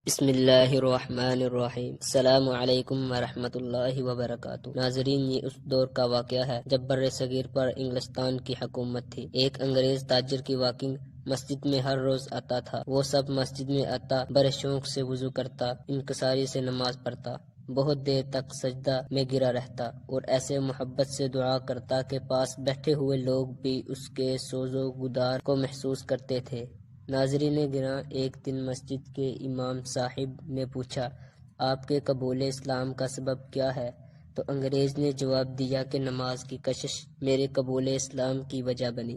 بسم اللہ الرحمن الرحیم۔ السلام علیکم ورحمۃ اللہ وبرکاتہ۔ ناظرین، یہ اس دور کا واقعہ ہے جب بر صغیر پر انگلستان کی حکومت تھی۔ ایک انگریز تاجر کی واکنگ مسجد میں ہر روز آتا تھا۔ وہ سب مسجد میں آتا، بڑے شوق سے وضو کرتا، انکساری سے نماز پڑھتا، بہت دیر تک سجدہ میں گرا رہتا اور ایسے محبت سے دعا کرتا کہ پاس بیٹھے ہوئے لوگ بھی اس کے سوز و گدار کو محسوس کرتے تھے۔ ناظرین گراں، ایک دن مسجد کے امام صاحب نے پوچھا، آپ کے قبول اسلام کا سبب کیا ہے؟ تو انگریز نے جواب دیا کہ نماز کی کشش میرے قبول اسلام کی وجہ بنی۔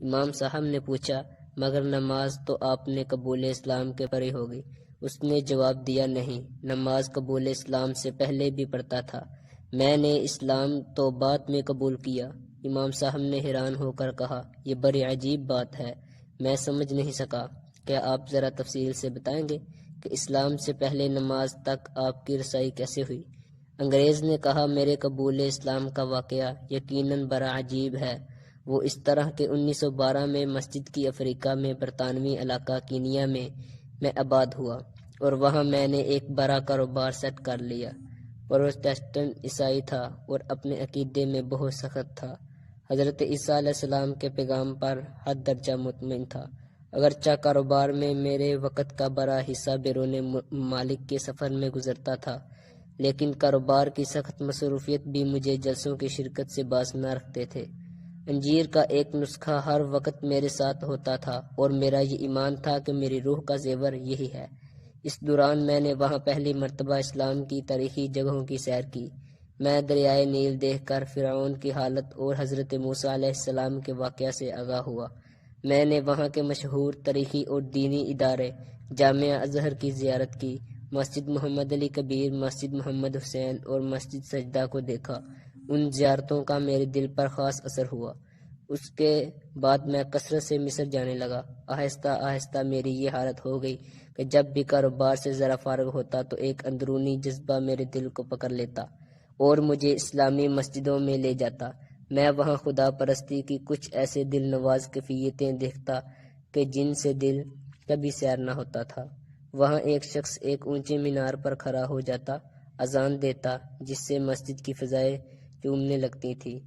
امام صاحب نے پوچھا، مگر نماز تو آپ نے قبول اسلام کے پڑھی ہوگی؟ اس نے جواب دیا، نہیں، نماز قبول اسلام سے پہلے بھی پڑھتا تھا، میں نے اسلام تو بعد میں قبول کیا۔ امام صاحب نے حیران ہو کر کہا، یہ بڑی عجیب بات ہے، میں سمجھ نہیں سکا، کیا آپ ذرا تفصیل سے بتائیں گے کہ اسلام سے پہلے نماز تک آپ کی رسائی کیسے ہوئی؟ انگریز نے کہا، میرے قبول اسلام کا واقعہ یقیناً بڑا عجیب ہے۔ وہ اس طرح کہ 1912 میں مسجد کی افریقہ میں برطانوی علاقہ کینیا میں آباد ہوا اور وہاں میں نے ایک بڑا کاروبار سیٹ کر لیا۔ پروٹسٹنٹ عیسائی تھا اور اپنے عقیدے میں بہت سخت تھا۔ حضرت عیسیٰ علیہ السلام کے پیغام پر حد درجہ مطمئن تھا۔ اگرچہ کاروبار میں میرے وقت کا بڑا حصہ بیرون ممالک کے سفر میں گزرتا تھا، لیکن کاروبار کی سخت مصروفیت بھی مجھے جلسوں کی شرکت سے باز نہ رکھتے تھے۔ انجیر کا ایک نسخہ ہر وقت میرے ساتھ ہوتا تھا اور میرا یہ ایمان تھا کہ میری روح کا زیور یہی ہے۔ اس دوران میں نے وہاں پہلی مرتبہ اسلام کی تاریخی جگہوں کی سیر کی۔ میں دریائے نیل دیکھ کر فرعون کی حالت اور حضرت موسیٰ علیہ السلام کے واقعہ سے آگاہ ہوا۔ میں نے وہاں کے مشہور تاریخی اور دینی ادارے جامعہ ازہر کی زیارت کی، مسجد محمد علی کبیر، مسجد محمد حسین اور مسجد سجدہ کو دیکھا۔ ان زیارتوں کا میرے دل پر خاص اثر ہوا۔ اس کے بعد میں کثرت سے مصر جانے لگا۔ آہستہ آہستہ میری یہ حالت ہو گئی کہ جب بھی کاروبار سے ذرا فارغ ہوتا تو ایک اندرونی جذبہ میرے دل کو پکڑ لیتا اور مجھے اسلامی مسجدوں میں لے جاتا۔ میں وہاں خدا پرستی کی کچھ ایسے دل نواز کیفیتیں دیکھتا کہ جن سے دل کبھی سیر نہ ہوتا تھا۔ وہاں ایک شخص ایک اونچے مینار پر کھڑا ہو جاتا، اذان دیتا، جس سے مسجد کی فضائیں چومنے لگتی تھی۔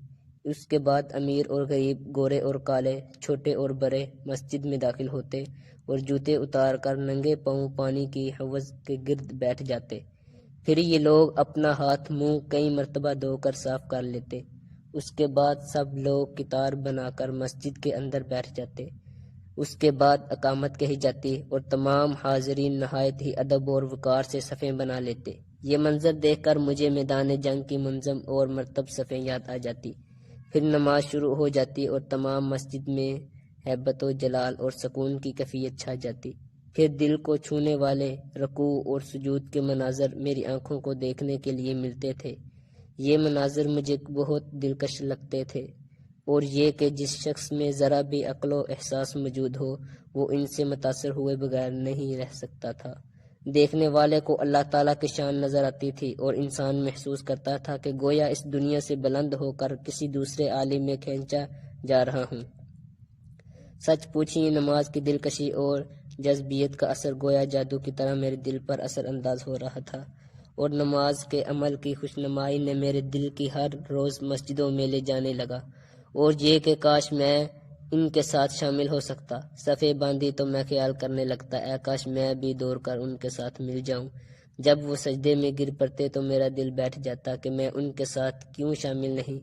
اس کے بعد امیر اور غریب، گورے اور کالے، چھوٹے اور بڑے مسجد میں داخل ہوتے اور جوتے اتار کر ننگے پاؤں پانی کی حوض کے گرد بیٹھ جاتے۔ پھر یہ لوگ اپنا ہاتھ منہ کئی مرتبہ دھو کر صاف کر لیتے۔ اس کے بعد سب لوگ قطار بنا کر مسجد کے اندر بیٹھ جاتے۔ اس کے بعد اقامت کہی جاتی اور تمام حاضرین نہایت ہی ادب اور وقار سے صفیں بنا لیتے۔ یہ منظر دیکھ کر مجھے میدان جنگ کی منظم اور مرتب صفیں یاد آ جاتی۔ پھر نماز شروع ہو جاتی اور تمام مسجد میں ہیبت و جلال اور سکون کی کیفیت چھا جاتی۔ پھر دل کو چھونے والے رکوع اور سجود کے مناظر میری آنکھوں کو دیکھنے کے لیے ملتے تھے۔ یہ مناظر مجھے بہت دلکش لگتے تھے، اور یہ کہ جس شخص میں ذرا بھی عقل و احساس موجود ہو وہ ان سے متاثر ہوئے بغیر نہیں رہ سکتا تھا۔ دیکھنے والے کو اللہ تعالیٰ کی شان نظر آتی تھی اور انسان محسوس کرتا تھا کہ گویا اس دنیا سے بلند ہو کر کسی دوسرے عالم میں کھینچا جا رہا ہوں۔ سچ پوچھیں، نماز کی دلکشی اور جذبیت کا اثر گویا جادو کی طرح میرے دل پر اثر انداز ہو رہا تھا، اور نماز کے عمل کی خوشنمائی نے میرے دل کی ہر روز مسجدوں میں لے جانے لگا، اور یہ کہ کاش میں ان کے ساتھ شامل ہو سکتا۔ صفیں باندھی تو میں خیال کرنے لگتا، اے کاش میں بھی دوڑ کر ان کے ساتھ مل جاؤں۔ جب وہ سجدے میں گر پڑتے تو میرا دل بیٹھ جاتا کہ میں ان کے ساتھ کیوں شامل نہیں۔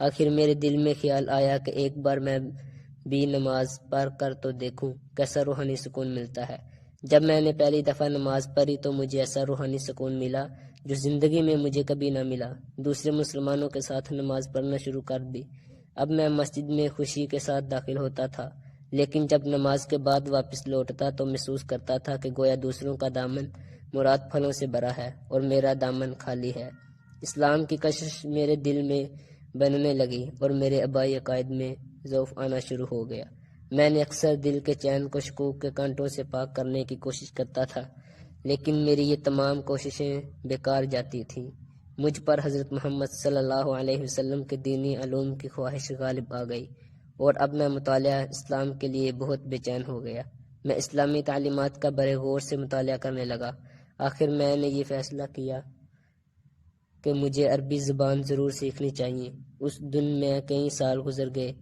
آخر میرے دل میں خیال آیا کہ ایک بار میں بھی نماز پڑھ کر تو دیکھوں کیسا روحانی سکون ملتا ہے۔ جب میں نے پہلی دفعہ نماز پڑھی تو مجھے ایسا روحانی سکون ملا جو زندگی میں مجھے کبھی نہ ملا۔ دوسرے مسلمانوں کے ساتھ نماز پڑھنا شروع کر دی۔ اب میں مسجد میں خوشی کے ساتھ داخل ہوتا تھا، لیکن جب نماز کے بعد واپس لوٹتا تو محسوس کرتا تھا کہ گویا دوسروں کا دامن مراد پھلوں سے بھرا ہے اور میرا دامن خالی ہے۔ اسلام کی کشش میرے دل میں بننے لگی اور میرے آبائی عقائد میں ضعف آنا شروع ہو گیا۔ میں نے اکثر دل کے چین کو شکوک کے کانٹوں سے پاک کرنے کی کوشش کرتا تھا، لیکن میری یہ تمام کوششیں بیکار جاتی تھیں۔ مجھ پر حضرت محمد صلی اللہ علیہ وسلم کے دینی علوم کی خواہش غالب آ گئی، اور اب میں مطالعہ اسلام کے لیے بہت بے چین ہو گیا۔ میں اسلامی تعلیمات کا بڑے غور سے مطالعہ کرنے لگا۔ آخر میں نے یہ فیصلہ کیا کہ مجھے عربی زبان ضرور سیکھنی چاہیے۔ اس دن میں کئی سال گزر گئے۔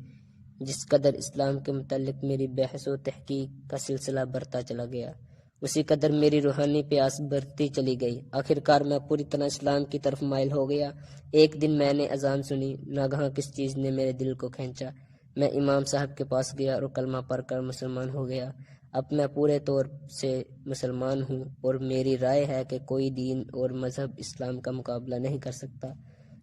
جس قدر اسلام کے متعلق میری بحث و تحقیق کا سلسلہ بڑھتا چلا گیا، اسی قدر میری روحانی پیاس بڑھتی چلی گئی۔ آخرکار میں پوری طرح اسلام کی طرف مائل ہو گیا۔ ایک دن میں نے اذان سنی، ناگہاں کس چیز نے میرے دل کو کھینچا۔ میں امام صاحب کے پاس گیا اور کلمہ پڑھ کر مسلمان ہو گیا۔ اب میں پورے طور سے مسلمان ہوں اور میری رائے ہے کہ کوئی دین اور مذہب اسلام کا مقابلہ نہیں کر سکتا۔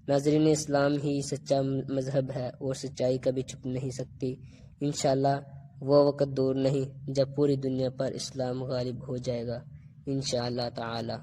ناظرین، اسلام ہی سچا مذہب ہے اور سچائی کبھی چھپ نہیں سکتی۔ انشاءاللہ وہ وقت دور نہیں جب پوری دنیا پر اسلام غالب ہو جائے گا، انشاءاللہ تعالی۔